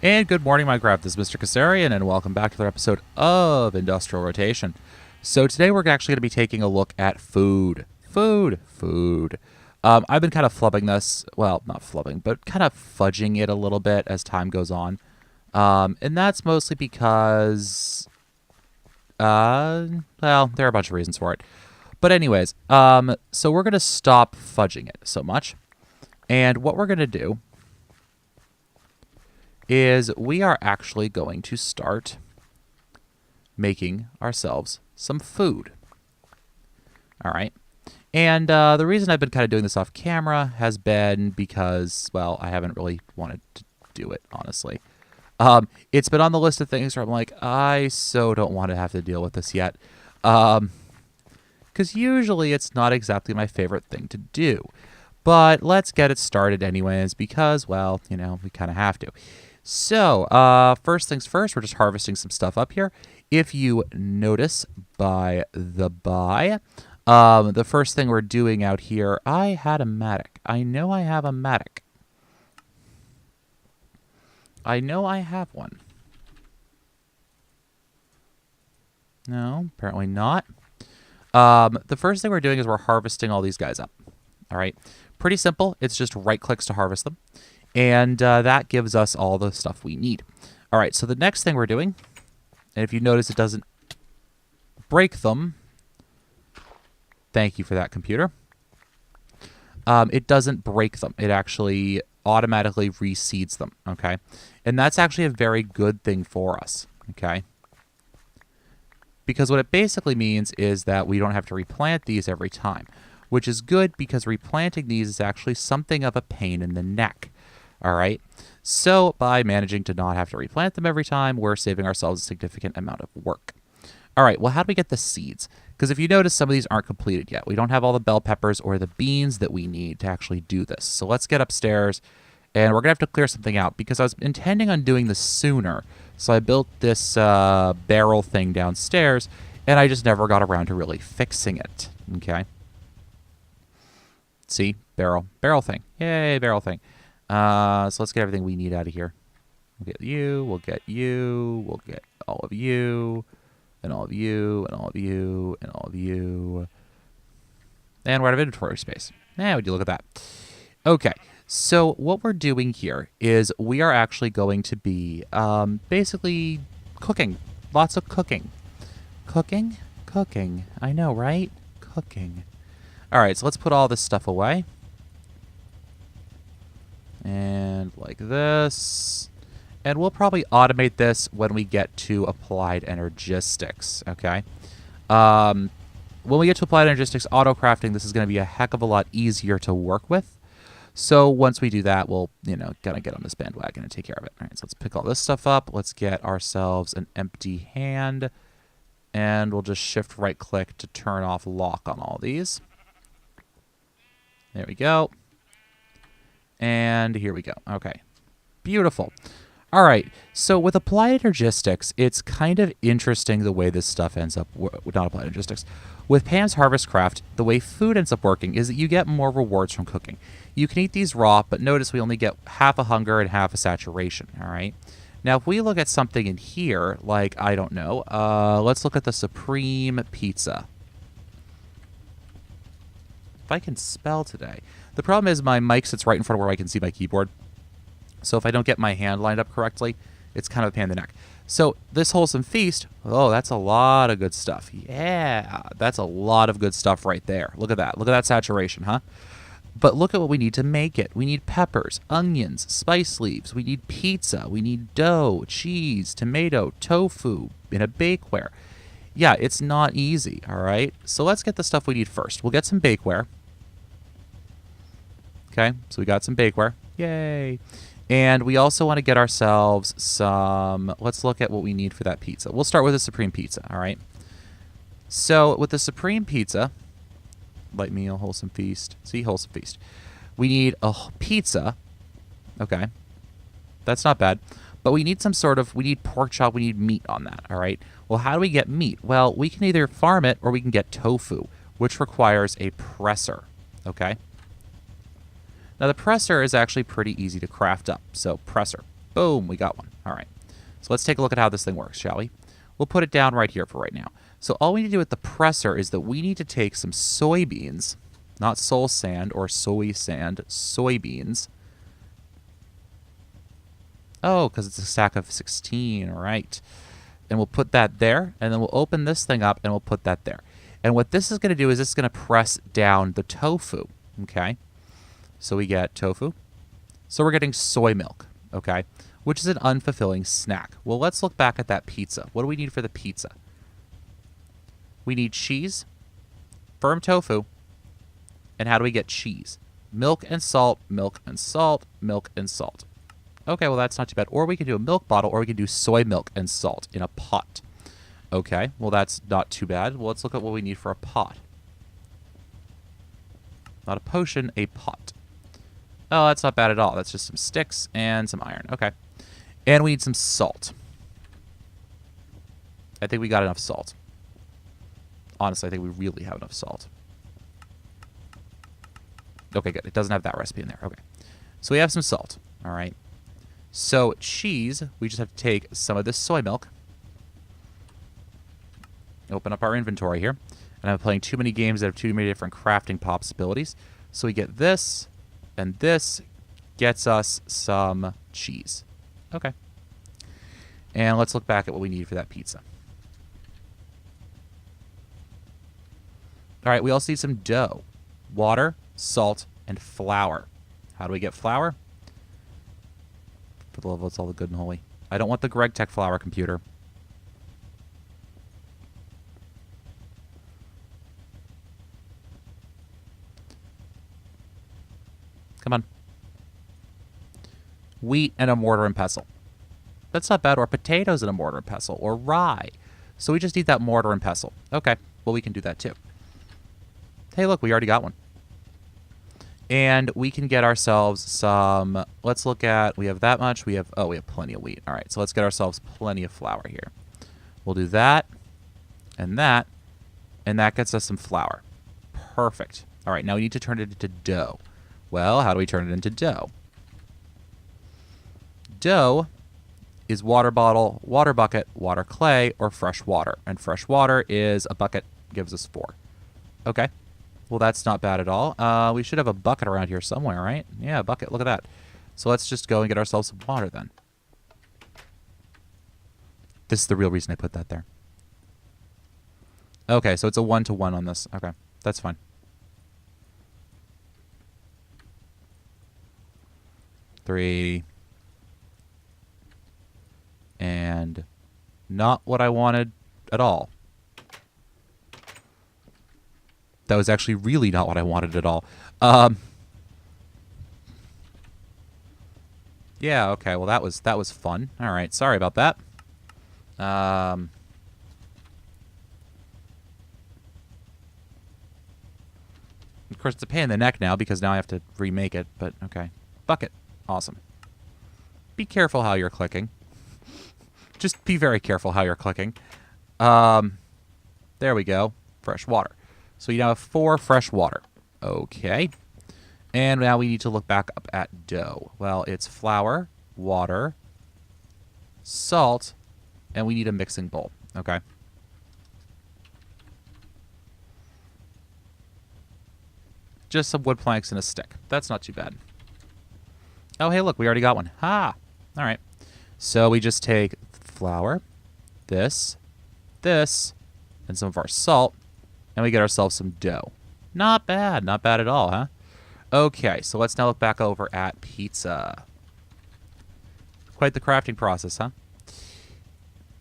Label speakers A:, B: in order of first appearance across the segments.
A: And good morning, Minecraft. This is MrKes, and welcome back to another episode of Industrial Rotation. So today we're actually going to be taking a look at food. Food. I've been kind of flubbing this. Well, not flubbing, but kind of fudging it a little bit as time goes on. And that's mostly because, well, there are a bunch of reasons for it. But anyways, so we're going to stop fudging it so much. And what we're going to do is we are actually going to start making ourselves some food. All right. And the reason I've been kind of doing this off camera has been because, well, I haven't really wanted to do it, honestly. It's been on the list of things where I'm like, I so don't want to have to deal with this yet. Because usually it's not exactly my favorite thing to do. But let's get it started anyways because, well, you know, we kind of have to. So, first things first, we're just harvesting some stuff up here. If you notice by the by, the first thing we're doing out here, I had a mattock. I know I have a mattock. I know I have one. No, apparently not. The first thing we're doing is we're harvesting all these guys up. All right. Pretty simple. It's just right clicks to harvest them. And that gives us all the stuff we need. All right, so the next thing we're doing, and if you notice it doesn't break them, thank you for that, computer. It doesn't break them. It actually automatically reseeds them, okay? And that's actually a very good thing for us, okay? Because what it basically means is that we don't have to replant these every time, which is good because replanting these is actually something of a pain in the neck. All right, so by managing to not have to replant them every time, we're saving ourselves a significant amount of work. All right, well, how do we get the seeds? Because if you notice, some of these aren't completed yet. We don't have all the bell peppers or the beans that we need to actually do this. So let's get upstairs, and we're going to have to clear something out because I was intending on doing this sooner. So I built this barrel thing downstairs, and I just never got around to really fixing it, okay? See, barrel thing. Yay, barrel thing. So let's get everything we need out of here. We'll get you, we'll get you, we'll get all of you, and all of you, and all of you, and all of you. And we're out of inventory space. Now, would you look at that? Okay, so what we're doing here is we are actually going to be basically cooking. Lots of cooking. Cooking? I know, right? Cooking. All right, so let's put all this stuff away. And like this. And we'll probably automate this when we get to applied energistics, okay? When we get to applied energistics auto crafting, this is going to be a heck of a lot easier to work with. So once we do that, we'll, you know, kind of get on this bandwagon and take care of it. All right, so let's pick all this stuff up. Let's get ourselves an empty hand. And we'll just shift right click to turn off lock on all these. There we go. And here we go. Okay. Beautiful. All right. So with applied energistics, it's kind of interesting the way this stuff ends up. Not applied energistics. With Pam's Harvest Craft, the way food ends up working is that you get more rewards from cooking. You can eat these raw, but notice we only get half a hunger and half a saturation. All right. Now, if we look at something in here, like, I don't know, let's look at the Supreme Pizza. If I can spell today. The problem is my mic sits right in front of where I can see my keyboard. So if I don't get my hand lined up correctly, it's kind of a pain in the neck. So this Wholesome Feast, oh, that's a lot of good stuff. Yeah, that's a lot of good stuff right there. Look at that. Look at that saturation, huh? But look at what we need to make it. We need peppers, onions, spice leaves. We need pizza. We need dough, cheese, tomato, tofu in a bakeware. Yeah, it's not easy, all right? So let's get the stuff we need first. We'll get some bakeware. Okay, so we got some bakeware. Yay. And we also want to get ourselves some... Let's look at what we need for that pizza. We'll start with the Supreme Pizza, all right? So with the Supreme Pizza, light meal, Wholesome Feast. See, Wholesome Feast. We need a pizza. Okay. That's not bad. But we need some sort of... We need pork chop. We need meat on that, all right? Well, how do we get meat? Well, we can either farm it or we can get tofu, which requires a presser, okay? Now, the presser is actually pretty easy to craft up. So, presser. Boom, we got one. All right. So let's take a look at how this thing works, shall we? We'll put it down right here for right now. So all we need to do with the presser is that we need to take some soybeans, not soul sand or soy sand, soybeans. Oh, because it's a stack of 16, right. And we'll put that there, and then we'll open this thing up, and we'll put that there. And what this is going to do is it's going to press down the tofu, okay? So we get tofu. So we're getting soy milk, okay? Which is an unfulfilling snack. Well, let's look back at that pizza. What do we need for the pizza? We need cheese, firm tofu, and how do we get cheese? Milk and salt, milk and salt, milk and salt. Okay, well, that's not too bad. Or we can do a milk bottle, or we can do soy milk and salt in a pot. Okay, well, that's not too bad. Well, let's look at what we need for a pot. Not a potion, a pot. Oh, that's not bad at all. That's just some sticks and some iron. Okay. And we need some salt. I think we got enough salt. Honestly, I think we really have enough salt. Okay, good. It doesn't have that recipe in there. Okay. So we have some salt. All right. So cheese, we just have to take some of this soy milk. Open up our inventory here. And I'm playing too many games that have too many different crafting possibilities. So we get this, and this gets us some cheese. Okay. And let's look back at what we need for that pizza. All right, we also need some dough. Water, salt, and flour. How do we get flour? For the love of what's all the good and holy. I don't want the Greg Tech flour computer. Come on. Wheat and a mortar and pestle. That's not bad. Or potatoes and a mortar and pestle. Or rye. So we just need that mortar and pestle. Okay. Well, we can do that too. Hey, look. We already got one. And we can get ourselves some... Let's look at... We have that much. We have plenty of wheat. All right. So let's get ourselves plenty of flour here. We'll do that. And that. And that gets us some flour. Perfect. All right. Now we need to turn it into dough. Well, how do we turn it into dough? Dough is water bottle, water bucket, water clay, or fresh water. And fresh water is a bucket, gives us 4. Okay. Well, that's not bad at all. We should have a bucket around here somewhere, right? Yeah, a bucket. Look at that. So let's just go and get ourselves some water then. This is the real reason I put that there. Okay, so it's a 1-to-1 on this. Okay, that's fine. Three. And not what I wanted at all. That was actually really not what I wanted at all. Yeah, okay. Well, that was fun. All right. Sorry about that. Of course, it's a pain in the neck now because now I have to remake it, but okay. Bucket. Awesome. Be careful how you're clicking. Just be very careful how you're clicking. There we go. Fresh water. So you now have 4 fresh water. Okay. And now we need to look back up at dough. Well, it's flour, water, salt, and we need a mixing bowl. Okay. Just some wood planks and a stick. That's not too bad. Oh, hey, look. We already got one. Ha! All right. So we just take flour, this, and some of our salt, and we get ourselves some dough. Not bad. Not bad at all, huh? Okay, so let's now look back over at pizza. Quite the crafting process, huh?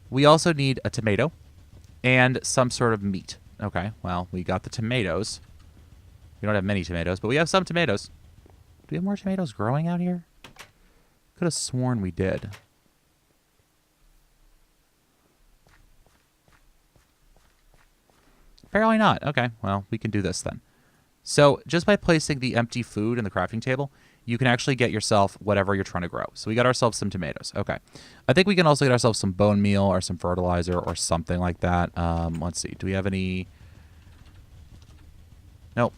A: We also need a tomato and some sort of meat. Okay, well, we got the tomatoes. We don't have many tomatoes, but we have some tomatoes. Do we have more tomatoes growing out here? Could have sworn we did. Apparently not. Okay, well, we can do this then. So just by placing the empty food in the crafting table, you can actually get yourself whatever you're trying to grow. So we got ourselves some tomatoes. Okay. I think we can also get ourselves some bone meal or some fertilizer or something like that. Let's see. Do we have any? Nope.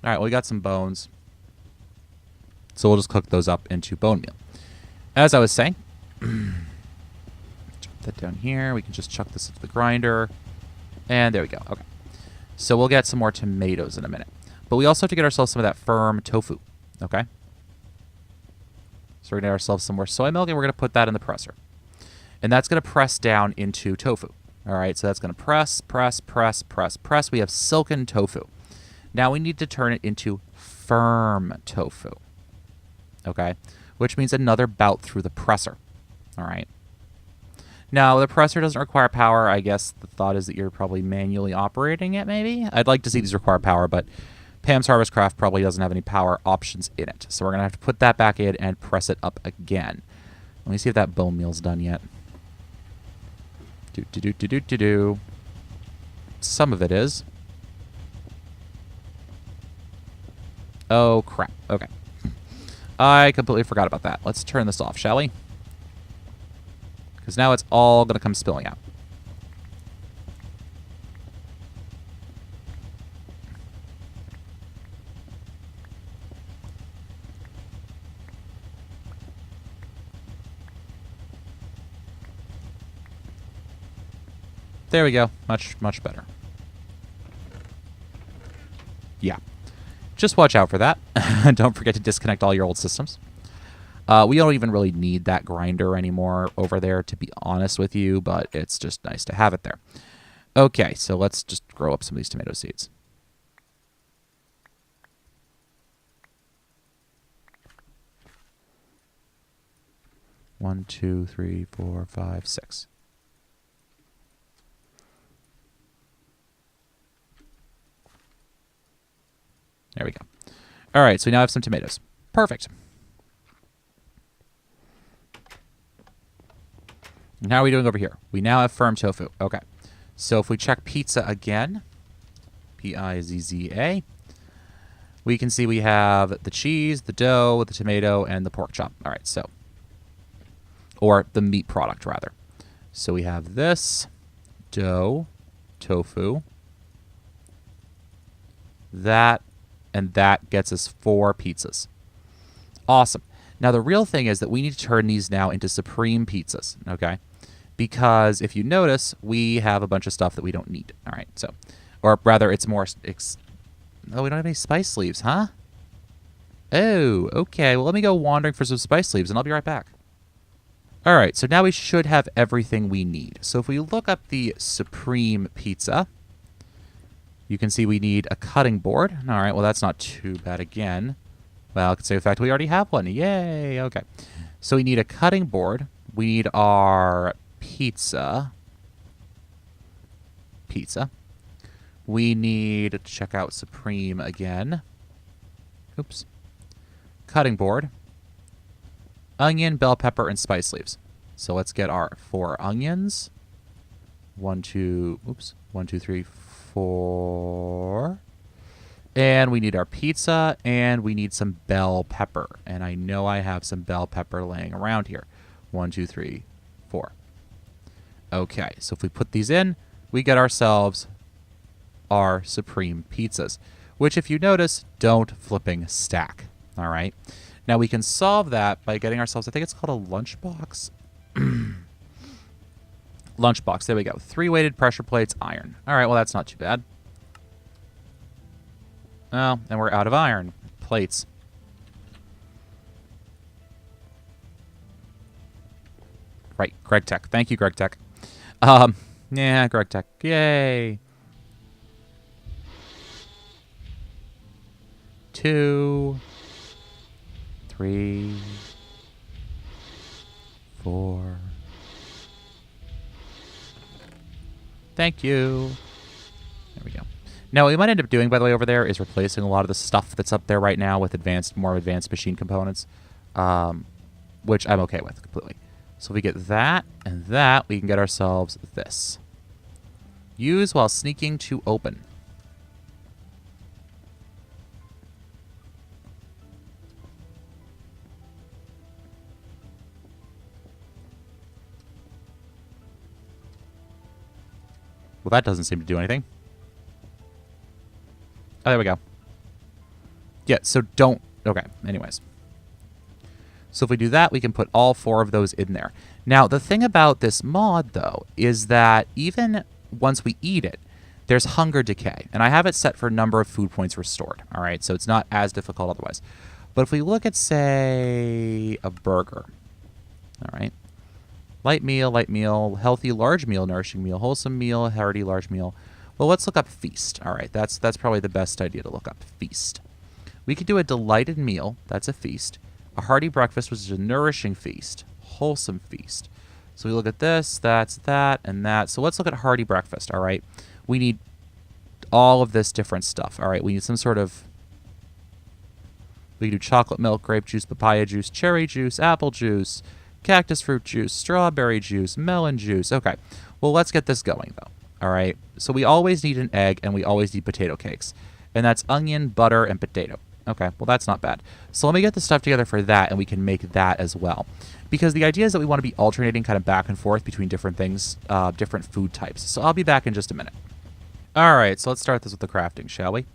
A: All right, well, we got some bones. So we'll just cook those up into bone meal. As I was saying, chuck that down here. We can just chuck this into the grinder. And there we go. Okay. So we'll get some more tomatoes in a minute. But we also have to get ourselves some of that firm tofu. Okay? So we're going to get ourselves some more soy milk, and we're going to put that in the presser. And that's going to press down into tofu. All right? So that's going to press, press, press, press, press. We have silken tofu. Now we need to turn it into firm tofu. Okay? Which means another bout through the presser. All right? Now, the presser doesn't require power. I guess the thought is that you're probably manually operating it, maybe? I'd like to see these require power, but Pam's Harvest Craft probably doesn't have any power options in it. So we're going to have to put that back in and press it up again. Let me see if that bone meal's done yet. Do. Some of it is. Oh, crap. Okay. I completely forgot about that. Let's turn this off, shall we? Because now it's all going to come spilling out. There we go. Much, much better. Yeah. Just watch out for that. Don't forget to disconnect all your old systems. We don't even really need that grinder anymore over there, to be honest with you, but it's just nice to have it there. Okay, so let's just grow up some of these tomato seeds. One, two, three, four, five, six. There we go. All right, so we now have some tomatoes. Perfect. And how are we doing over here? We now have firm tofu. Okay. So if we check pizza again, Pizza, we can see we have the cheese, the dough, the tomato, and the pork chop. All right, so. Or the meat product, rather. So we have this, dough, tofu, that, and that gets us 4 pizzas. Awesome. Now, the real thing is that we need to turn these now into supreme pizzas, okay? Because if you notice, we have a bunch of stuff that we don't need. All right, so, or rather, it's more, oh, we don't have any spice leaves, huh? Oh, okay. Well, let me go wandering for some spice leaves, and I'll be right back. All right, so now we should have everything we need. So if we look up the supreme pizza, you can see we need a cutting board. All right, well, that's not too bad again. Well, consider the fact we already have one. Yay, okay. So we need a cutting board. We need our pizza. We need to check out Supreme again. Oops. Cutting board. Onion, bell pepper, and spice leaves. So let's get our 4 onions. 1, 2, 3, 4. And we need our pizza, and we need some bell pepper. And I know I have some bell pepper laying around here. 1, 2, 3, 4. Okay, so if we put these in, we get ourselves our supreme pizzas, which, if you notice, don't flipping stack. All right. Now we can solve that by getting ourselves, I think it's called a lunchbox. Lunchbox, there we go. 3 weighted pressure plates, iron. All right, well, that's not too bad. Oh, and we're out of iron plates. Right, Greg Tech. Thank you, Greg Tech. Yeah, Greg Tech. Yay. 2, 3, 4. Thank you. There we go. Now, what we might end up doing, by the way, over there is replacing a lot of the stuff that's up there right now with more advanced machine components, which I'm okay with completely. So if we get that and that, we can get ourselves this. Use while sneaking to open. Well, that doesn't seem to do anything. Oh, there we go. Yeah, so don't... Okay, anyways. So if we do that, we can put all 4 of those in there. Now, the thing about this mod, though, is that even once we eat it, there's hunger decay. And I have it set for number of food points restored. All right, so it's not as difficult otherwise. But if we look at, say, a burger, all right, light meal, healthy large meal, nourishing meal, wholesome meal, hearty large meal. Well, let's look up feast. All right, that's probably the best idea to look up, feast. We could do a delighted meal, that's a feast. A hearty breakfast, which is a nourishing feast. Wholesome feast. So we look at this, that's that, and that. So let's look at hearty breakfast, all right? We need all of this different stuff, all right? We need some sort of... We can do chocolate milk, grape juice, papaya juice, cherry juice, apple juice, cactus fruit juice, strawberry juice, melon juice. Okay, well, let's get this going, though, all right? So we always need an egg, and we always need potato cakes. And that's onion, butter, and potato. Okay, well, that's not bad. So let me get the stuff together for that, and we can make that as well. Because the idea is that we want to be alternating kind of back and forth between different things, different food types. So I'll be back in just a minute. All right, so let's start this with the crafting, shall we?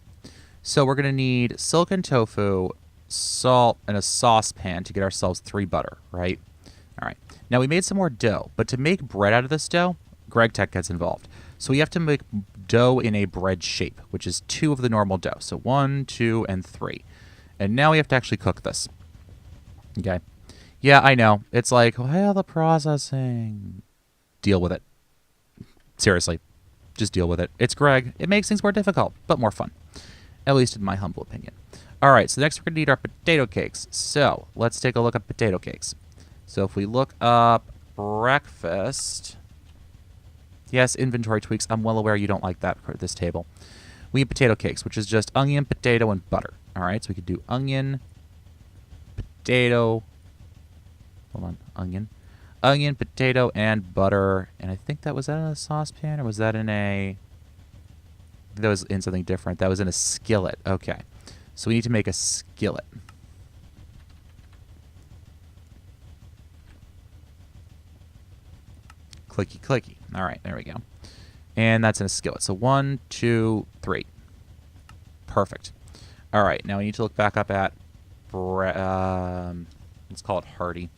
A: So we're going to need silicon tofu, salt, and a saucepan to get ourselves 3 butter, right? All right. Now, we made some more dough, but to make bread out of this dough, GregTech gets involved. So we have to make dough in a bread shape, which is 2 of the normal dough. So 1, 2, and 3. And now we have to actually cook this. Okay. Yeah, I know. It's like, well, the processing. Deal with it. Seriously. Just deal with it. It's Greg. It makes things more difficult, but more fun. At least in my humble opinion. All right, so next we're going to need our potato cakes. So let's take a look at potato cakes. So if we look up breakfast... Yes, inventory tweaks. I'm well aware you don't like that for this table. We need potato cakes, which is just onion, potato, and butter. All right, so we could do onion, potato. Hold on, onion, potato, and butter. And I think that was that in a saucepan, or was that in a? That was in something different. That was in a skillet. Okay, so we need to make a skillet. Clicky, clicky. All right, there we go. And that's in a skillet. So 1, 2, 3. Perfect. All right, now we need to look back up at, let's call it hearty.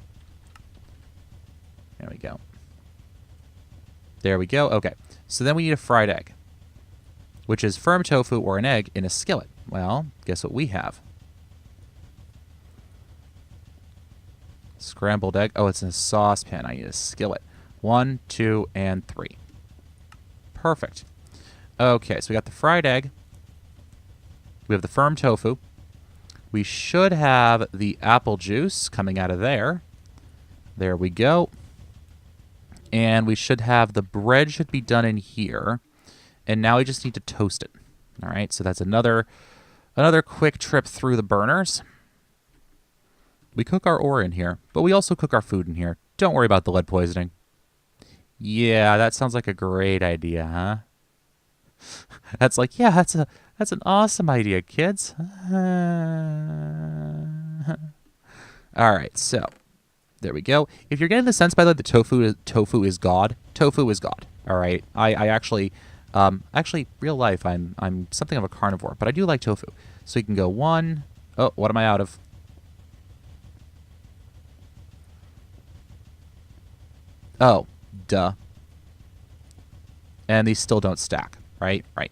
A: There we go. There we go. Okay, so then we need a fried egg, which is firm tofu or an egg in a skillet. Well, guess what we have? Scrambled egg. Oh, it's in a saucepan. I need a skillet. 1, 2, and 3. Perfect. Okay, so we got the fried egg. We have the firm tofu. We should have the apple juice coming out of there. There we go. And we should have the bread should be done in here. And now we just need to toast it. All right, so that's another quick trip through the burners. We cook our ore in here, but we also cook our food in here. Don't worry about the lead poisoning. Yeah, that sounds like a great idea, huh? That's like, yeah, that's an awesome idea, kids. All right, so there we go. If you're getting the sense, by the way, that tofu is God. Tofu is God. All right, I actually, real life, I'm something of a carnivore, but I do like tofu. So you can go 1. Oh, what am I out of? Oh. Duh. And these still don't stack, right? Right.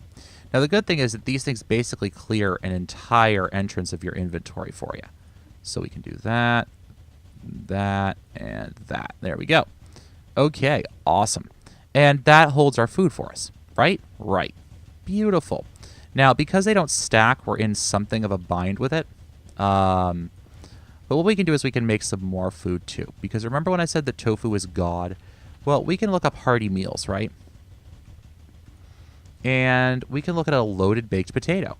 A: Now, the good thing is that these things basically clear an entire entrance of your inventory for you. So we can do that, that, and that. There we go. Okay, awesome. And that holds our food for us, right? Right. Beautiful. Now, because they don't stack, we're in something of a bind with it. But what we can do is we can make some more food, too. Because remember when I said that tofu is God? Well, we can look up hearty meals, right? And we can look at a loaded baked potato.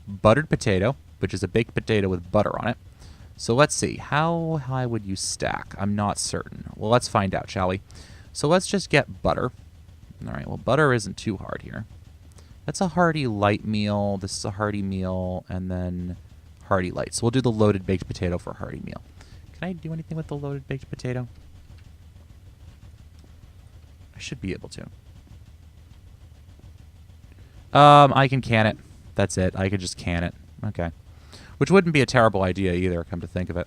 A: Buttered potato, which is a baked potato with butter on it. So let's see. How high would you stack? I'm not certain. Well, let's find out, shall we? So let's just get butter. All right, well, butter isn't too hard here. That's a hearty light meal. This is a hearty meal, and then hearty light. So we'll do the loaded baked potato for a hearty meal. Can I do anything with the loaded baked potato? I should be able to. I can can it. That's it. I could just can it. Okay. Which wouldn't be a terrible idea either, come to think of it.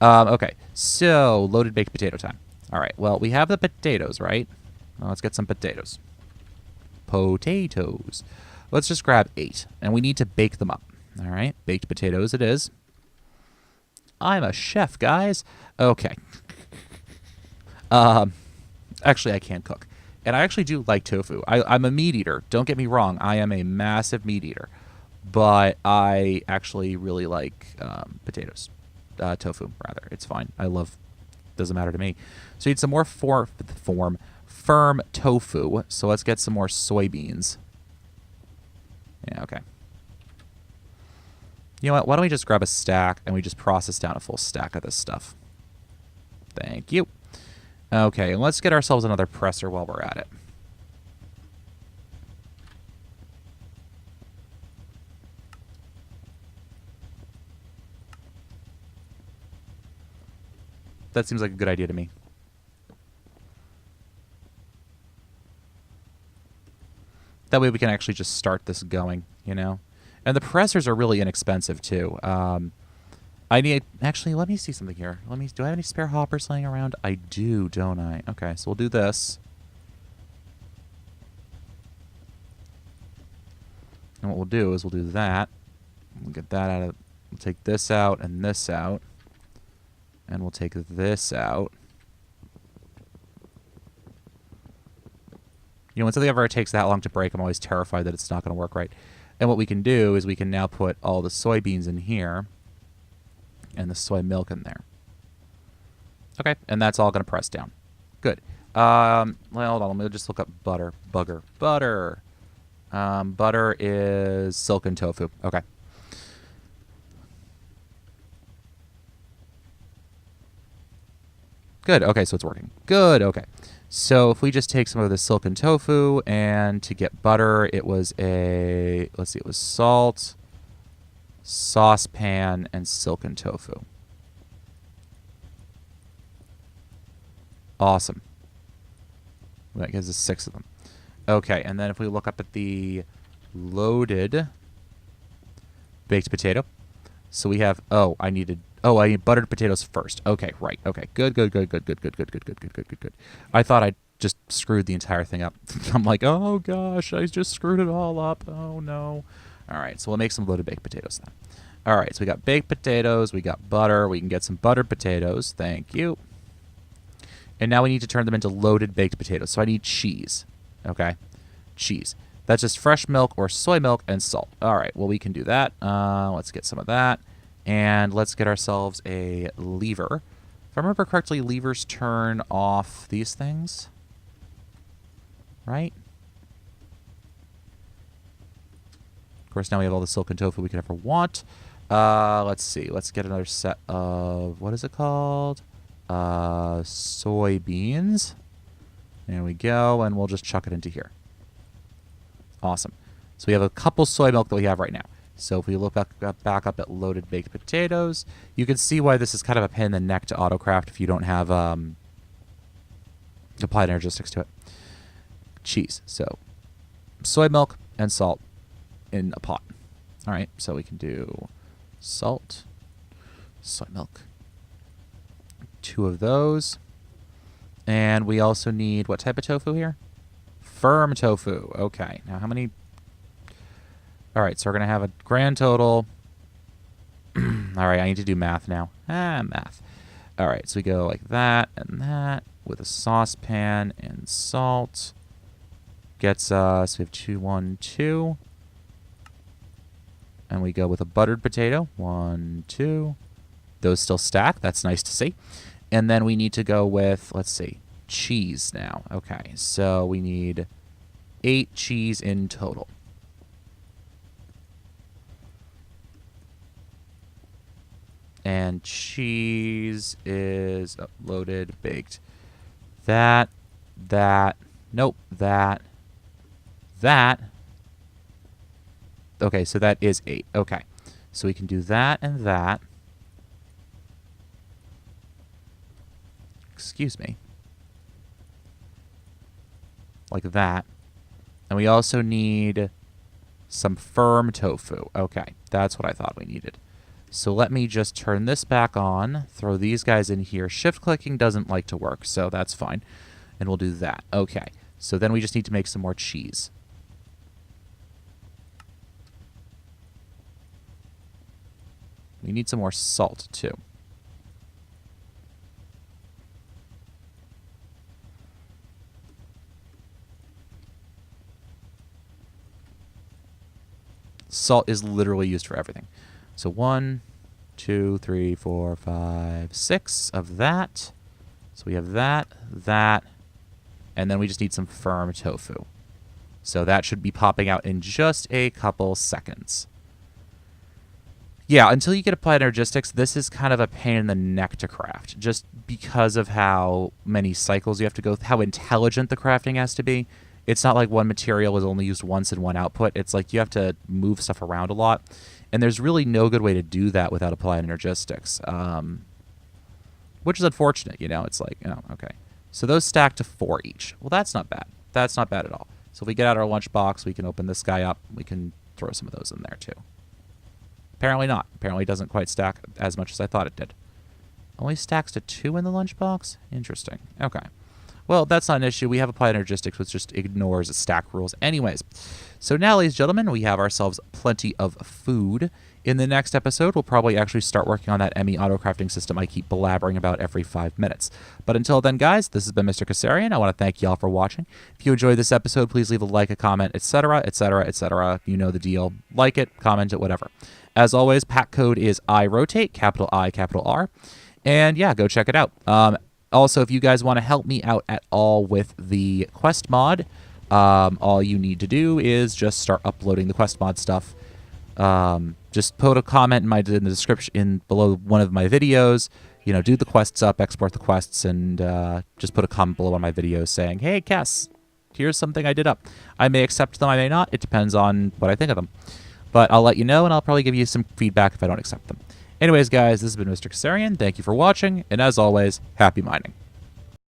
A: Okay, so loaded baked potato time. All right, well, we have the potatoes, right? Well, let's get some potatoes. Potatoes. Let's just grab 8, and we need to bake them up. All right, baked potatoes it is. I'm a chef, guys. Okay. Actually, I can cook. And I actually do like tofu. I'm a meat eater. Don't get me wrong. I am a massive meat eater. But I actually really like potatoes. Tofu, rather. It's fine. I love... Doesn't matter to me. So you need some more firm tofu. So let's get some more soybeans. Yeah, okay. You know what? Why don't we just grab a stack and we just process down a full stack of this stuff. Thank you. Okay, and let's get ourselves another presser while we're at it. That seems like a good idea to me. That way we can actually just start this going, you know? And the pressers are really inexpensive, too. I need... Actually, let me see something here. Do I have any spare hoppers laying around? I do, don't I? Okay, so we'll do this. And what we'll do is we'll do that. We'll get that out of... We'll take this out and this out. And we'll take this out. You know, when something ever takes that long to break, I'm always terrified that it's not going to work right. And what we can do is we can now put all the soybeans in here. And the soy milk in there. Okay, and that's all going to press down. Good. Well, hold on. Let me just look up butter. Butter. Butter is silken tofu. Okay. Good. Okay, so it's working. Good. Okay. So if we just take some of the silken tofu, and to get butter, it was a... Let's see. It was salt, saucepan, and silken tofu. Awesome. That gives us 6 of them. Okay, and then if we look up at the loaded baked potato. So we have... Oh, I need buttered potatoes first. Okay, right. Okay, good. I thought I just screwed the entire thing up. I'm like, oh gosh, I just screwed it all up. Oh no. All right, so we'll make some loaded baked potatoes then. All right, so we got baked potatoes, we got butter, we can get some buttered potatoes. Thank you. And now we need to turn them into loaded baked potatoes. So I need cheese. Okay, cheese. That's just fresh milk or soy milk and salt. All right, well, we can do that. Let's get some of that. And let's get ourselves a lever. If I remember correctly, levers turn off these things. Right? Of course, now we have all the silken tofu we could ever want. Let's see. Let's get another set of... What is it called? Soybeans. There we go. And we'll just chuck it into here. Awesome. So we have a couple soy milk that we have right now. So if we look back up at loaded baked potatoes, you can see why this is kind of a pain in the neck to autocraft if you don't have applied energistics to it. Cheese. So soy milk and salt in a pot. All right, so we can do salt, soy milk, 2 of those. And we also need what type of tofu here? Firm tofu. Okay, now how many... All right, so we're going to have a grand total. All right, I need to do math now. Math. All right, so we go like that and that with a saucepan and salt. Gets us, we have 2, 1, 2. And we go with a buttered potato. 1, 2. Those still stack. That's nice to see. And then we need to go with, let's see, cheese now. Okay, so we need 8 cheese in total. And cheese is loaded, baked. Nope, that. Okay, so that is 8. Okay, so we can do that and that. Excuse me. Like that. And we also need some firm tofu. Okay, that's what I thought we needed. So let me just turn this back on, throw these guys in here. Shift clicking doesn't like to work, so that's fine. And we'll do that. Okay, so then we just need to make some more cheese. We need some more salt, too. Salt is literally used for everything. So 1, 2, 3, 4, 5, 6 of that. So we have that, and then we just need some firm tofu. So that should be popping out in just a couple seconds. Yeah, until you get applied energistics, this is kind of a pain in the neck to craft, just because of how many cycles you have to go, how intelligent the crafting has to be. It's not like one material is only used once in one output. It's like you have to move stuff around a lot. And there's really no good way to do that without applying energistics, which is unfortunate, you know. It's like, oh, okay. So those stack to 4 each. Well, that's not bad. That's not bad at all. So if we get out our lunchbox, we can open this guy up. We can throw some of those in there, too. Apparently not. Apparently it doesn't quite stack as much as I thought it did. Only stacks to 2 in the lunchbox? Interesting. Okay. Well, that's not an issue. We have applied energistics, which just ignores stack rules anyways. So now, ladies and gentlemen, we have ourselves plenty of food. In the next episode, we'll probably actually start working on that ME auto-crafting system I keep blabbering about every 5 minutes. But until then, guys, this has been MrKes. I want to thank you all for watching. If you enjoyed this episode, please leave a like, a comment, etc., etc., etc. You know the deal. Like it, comment it, whatever. As always, pack code is IRotate, capital I, capital R. And yeah, go check it out. Also, if you guys want to help me out at all with the quest mod, all you need to do is just start uploading the quest mod stuff. Just put a comment in the description below one of my videos. You know, do the quests up, export the quests, and just put a comment below one of my videos saying, "Hey, Kes, here's something I did up." I may accept them, I may not. It depends on what I think of them. But I'll let you know, and I'll probably give you some feedback if I don't accept them. Anyways, guys, this has been MrKes. Thank you for watching, and as always, happy mining.